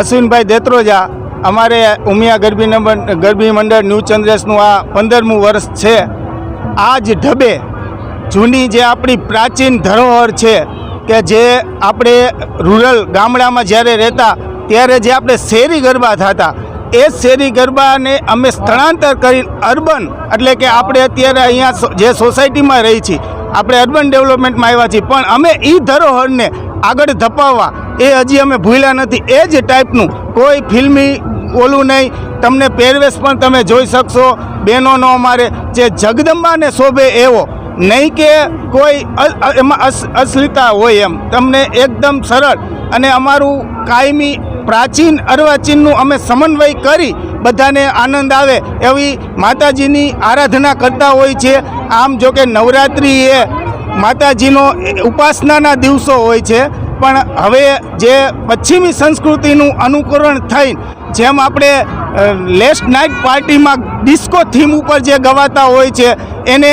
અશ્વિનભાઈ દેત્રોજા અમારે ઉમિયા ગરબી મંડળ ન્યૂ ચંદ્રેશનું આ 15મું વર્ષ છે। આ જ ઢબે જૂની જે આપણી પ્રાચીન ધરોહર છે કે જે આપણે રૂરલ ગામડામાં જ્યારે રહેતા ત્યારે જે આપણે શેરી ગરબા થતા એ શેરી ગરબાને અમે સ્થળાંતર કરી અર્બન એટલે કે આપણે અત્યારે અહીંયા જે સોસાયટીમાં રહી છીએ આપણે અર્બન ડેવલપમેન્ટમાં આવ્યા છીએ પણ અમે એ ધરોહરને આગળ ધપાવવા એ હજી અમે ભૂલ્યા નથી। એ જ ટાઈપનું કોઈ ફિલ્મી ઓલું નહીં, તમને પહેરવેશ પણ તમે જોઈ શકશો બહેનોનો અમારે જે જગદંબાને શોભે એવો નહીં કે કોઈ એમાં અશ્લીલતા હોય એમ, તમને એકદમ સરળ અને અમારું કાયમી પ્રાચીન અર્વાચીનનું અમે સમન્વય કરી બધાને આનંદ આવે એવી માતાજીની આરાધના કરતા હોય છે। આમ જો કે નવરાત્રિ એ માતાજીનો ઉપાસનાના દિવસો હોય છે પણ હવે જે પશ્ચિમી સંસ્કૃતિનું અનુકરણ થઈને જેમ આપણે લેસ્ટ નાઇટ પાર્ટીમાં ડિસ્કો થીમ ઉપર જે ગવાતા હોય છે એને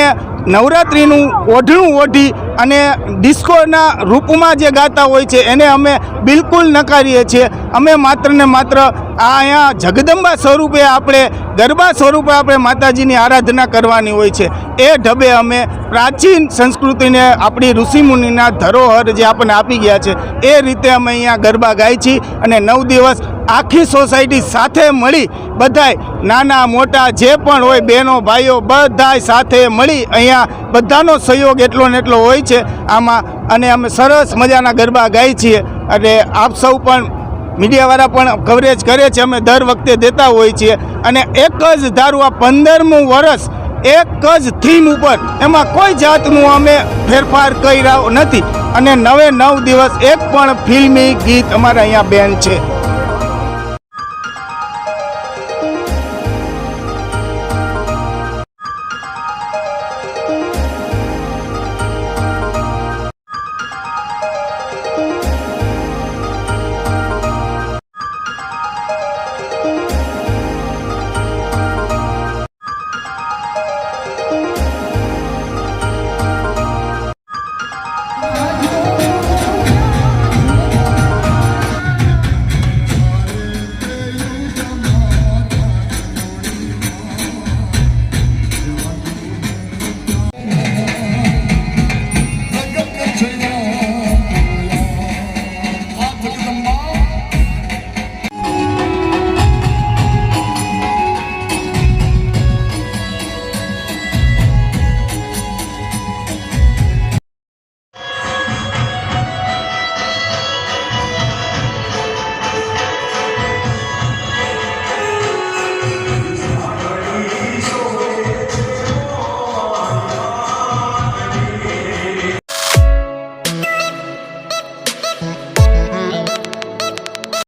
નવરાત્રિનું ઓઢણું ઓઢી અને ડિસ્કોના રૂપમાં જે ગાતા હોય છે એને અમે બિલકુલ નકારીએ છીએ। અમે માત્ર ને માત્ર અહીંયા જગદંબા સ્વરૂપે આપણે ગરબા સ્વરૂપે આપણે માતાજીની આરાધના કરવાની હોય છે। એ ઢબે અમે પ્રાચીન સંસ્કૃતિને આપણી ઋષિમુનિના ધરોહર જે આપણને આપી ગયા છે એ રીતે અમે અહીંયા ગરબા ગાઈ છીએ અને 9 દિવસ આખી સોસાયટી સાથે મળી બધાય નાના મોટા જે પણ હોય બહેનો ભાઈઓ બધાય સાથે મળી અહીંયા બધાનો સહયોગ એટલો ને એટલો હોય છે આમાં અને અમે સરસ મજાના ગરબા ગાઈ છીએ। એટલે આપ સૌ પણ મીડિયાવાળા પણ કવરેજ કરે છે, અમે દર વખતે દેતા હોઈએ છીએ અને એક જ ધારું આ 15મું વર્ષ એક જ થીમ ઉપર એમાં કોઈ જાતનું અમે ફેરફાર કર્યા નથી અને 9 દિવસ એક પણ ફિલ્મી ગીત અમારા અહીંયા બેન છે।